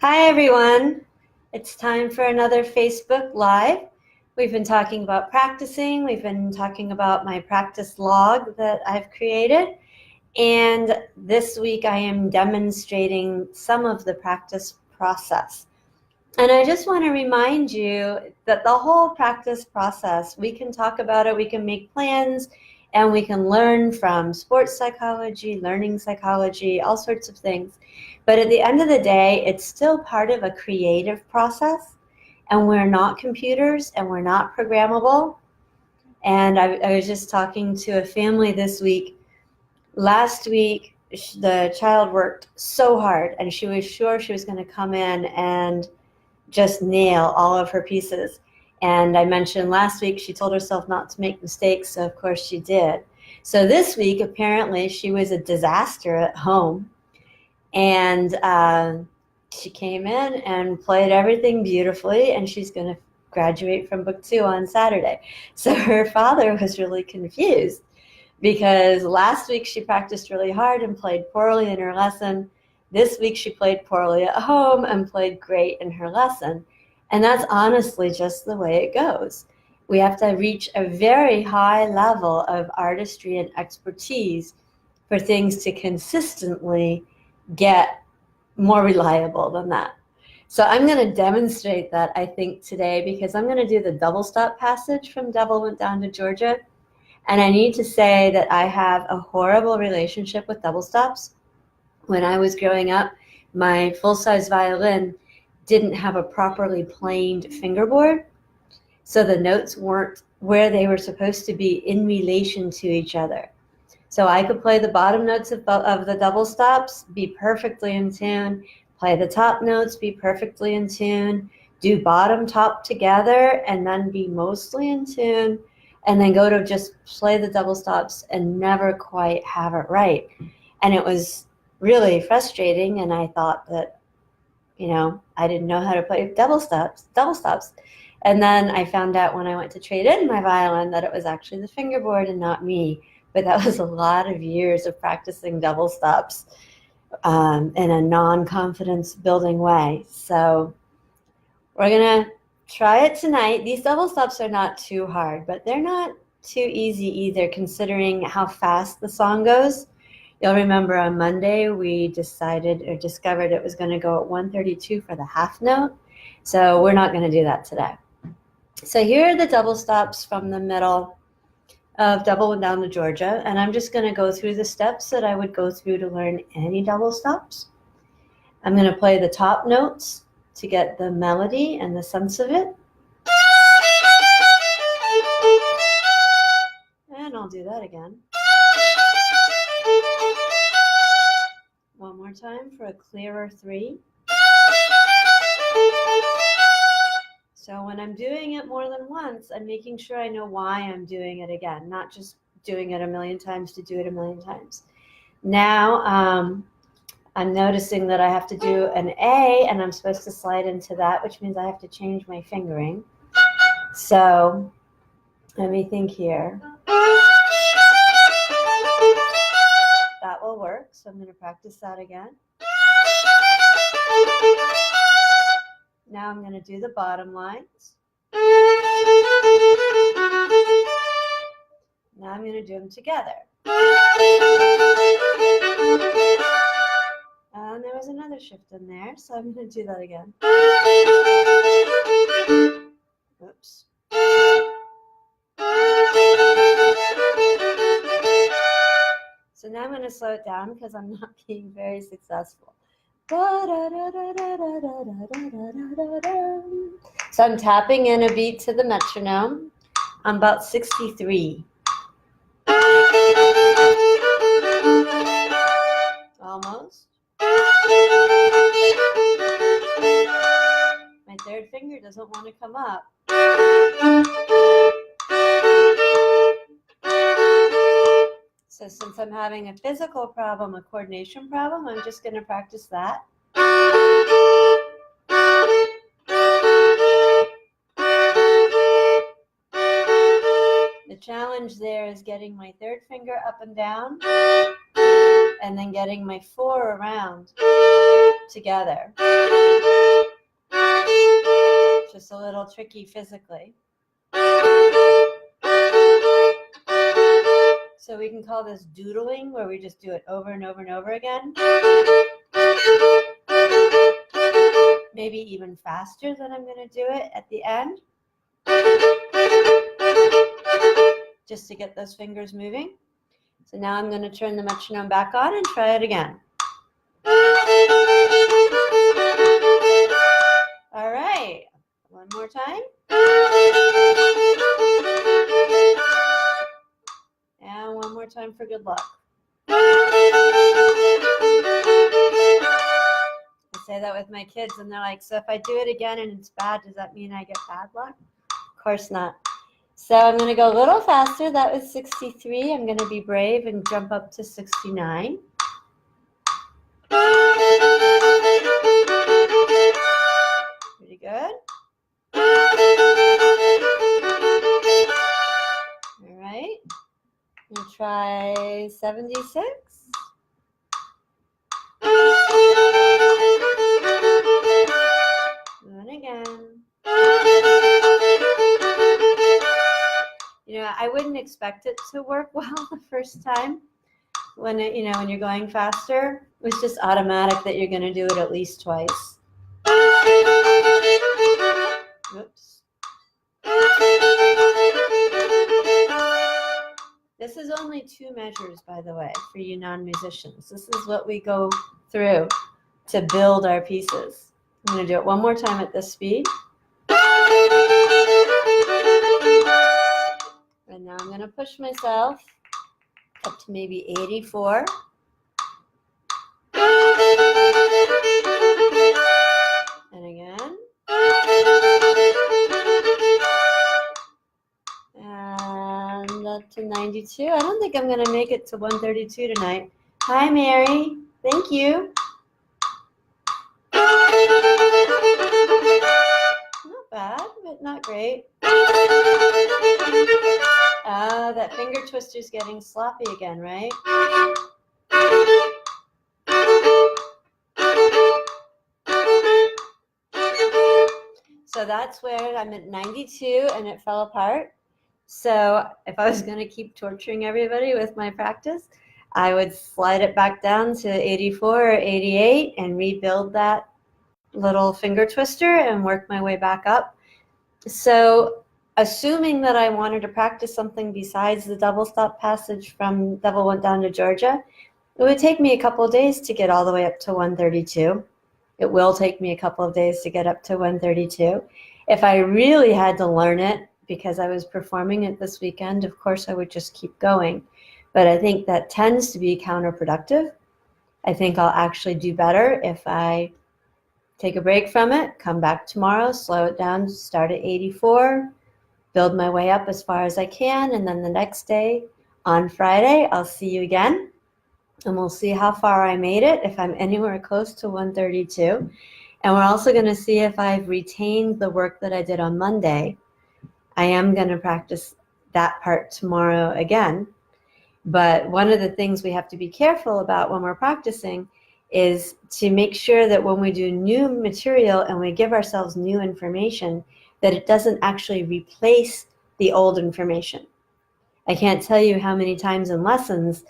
Hi everyone, it's time for another Facebook Live. We've been talking about practicing, we've been talking about my practice log that I've created, and this week I am demonstrating some of the practice process. And I just want to remind you that the whole practice process, we can talk about it, we can make plans, and we can learn from sports psychology, learning psychology, all sorts of things. But at the end of the day, it's still part of a creative process, and we're not computers and we're not programmable. And I was just talking to a family this week. Last week, the child worked so hard, and she was sure she was going to come in and just nail all of her pieces. And I mentioned last week she told herself not to make mistakes, so of course she did. So this week, apparently, she was a disaster at home. And she came in and played everything beautifully, and she's going to graduate from book 2 on Saturday. So her father was really confused because last week she practiced really hard and played poorly in her lesson. This week she played poorly at home and played great in her lesson. And that's honestly just the way it goes. We have to reach a very high level of artistry and expertise for things to consistently get more reliable than that. So I'm going to demonstrate that, I think, today, because I'm going to do the double stop passage from Devil Went Down to Georgia. And I need to say that I have a horrible relationship with double stops. When I was growing up, my full-size violin didn't have a properly planed fingerboard, so the notes weren't where they were supposed to be in relation to each other. So I could play the bottom notes of the double stops, be perfectly in tune, play the top notes, be perfectly in tune, do bottom top together, and then be mostly in tune, and then go to just play the double stops and never quite have it right. And it was really frustrating, and I thought that, I didn't know how to play double stops. And then I found out when I went to trade in my violin that it was actually the fingerboard and not me. But that was a lot of years of practicing double stops in a non-confidence building way. So we're going to try it tonight. These double stops are not too hard, but they're not too easy either, considering how fast the song goes. You'll remember on Monday we discovered it was going to go at 132 for the half note. So we're not going to do that today. So here are the double stops from the middle of Devil Went Down to Georgia, and I'm just going to go through the steps that I would go through to learn any double stops. I'm going to play the top notes to get the melody and the sense of it. And I'll do that again. One more time for a clearer 3. So when I'm doing it more than once, I'm making sure I know why I'm doing it again, not just doing it a million times to do it a million times. Now I'm noticing that I have to do an A, and I'm supposed to slide into that, which means I have to change my fingering. So let me think here. That will work, so I'm going to practice that again. Now I'm going to do the bottom lines. Now I'm going to do them together. And there was another shift in there, so I'm going to do that again. Oops. So now I'm going to slow it down because I'm not being very successful. So I'm tapping in a beat to the metronome. I'm about 63. Almost. My third finger doesn't want to come up. So since I'm having a physical problem, a coordination problem, I'm just going to practice that. The challenge there is getting my third finger up and down, and then getting my 4 around together. just a little tricky physically. So we can call this doodling, where we just do it over and over and over again. Maybe even faster than I'm going to do it at the end. Just to get those fingers moving. So now I'm going to turn the metronome back on and try it again. All right, one more time. And one more time for good luck. I say that with my kids and they're like, so if I do it again and it's bad, does that mean I get bad luck? Of course not. So I'm going to go a little faster. That was 63. I'm going to be brave and jump up to 69. Pretty good. All right. We'll try 76. And again. You know, I wouldn't expect it to work well the first time when it, when you're going faster. It's just automatic that you're going to do it at least twice. Oops. This is only 2 measures, by the way, for you non-musicians. This is what we go through to build our pieces. I'm going to do it one more time at this speed. And now I'm going to push myself up to maybe 84. And again. And up to 92. I don't think I'm going to make it to 132 tonight. Hi, Mary. Thank you. Not bad, but not great. That finger twister's getting sloppy again, right? So that's where I'm at 92 and it fell apart. So if I was going to keep torturing everybody with my practice, I would slide it back down to 84 or 88 and rebuild that little finger twister and work my way back up. So assuming that I wanted to practice something besides the double stop passage from Devil Went Down to Georgia, it would take me a couple of days to get all the way up to 132. It will take me a couple of days to get up to 132. If I really had to learn it because I was performing it this weekend, of course I would just keep going. But I think that tends to be counterproductive. I think I'll actually do better if I take a break from it, come back tomorrow, slow it down, start at 84, build my way up as far as I can, and then the next day, on Friday, I'll see you again, and we'll see how far I made it, if I'm anywhere close to 132. And we're also going to see if I've retained the work that I did on Monday. I am going to practice that part tomorrow again. But one of the things we have to be careful about when we're practicing is to make sure that when we do new material and we give ourselves new information, that it doesn't actually replace the old information. I can't tell you how many times in lessons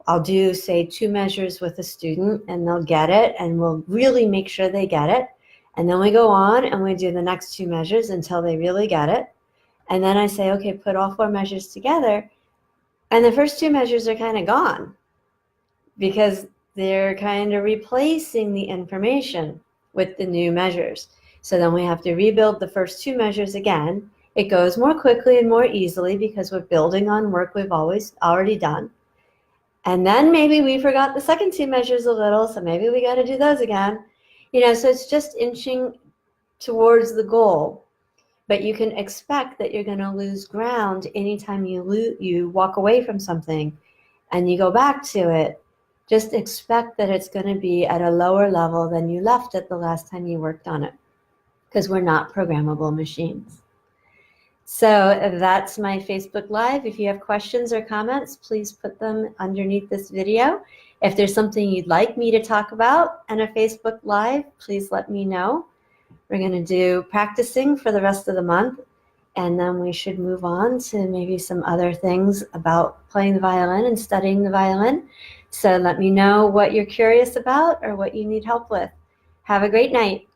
I'll do, say, 2 measures with a student and they'll get it and we'll really make sure they get it. And then we go on and we do the next 2 measures until they really get it. And then I say, okay, put all 4 measures together. And the first 2 measures are kind of gone because they're kind of replacing the information with the new measures. So then we have to rebuild the first 2 measures again. It goes more quickly and more easily because we're building on work we've already done. And then maybe we forgot the second 2 measures a little, so maybe we got to do those again. So it's just inching towards the goal. But you can expect that you're going to lose ground anytime you walk away from something and you go back to it. Just expect that it's going to be at a lower level than you left it the last time you worked on it, because we're not programmable machines. So that's my Facebook Live. If you have questions or comments, please put them underneath this video. If there's something you'd like me to talk about in a Facebook Live, please let me know. We're going to do practicing for the rest of the month, and then we should move on to maybe some other things about playing the violin and studying the violin. So let me know what you're curious about or what you need help with. Have a great night.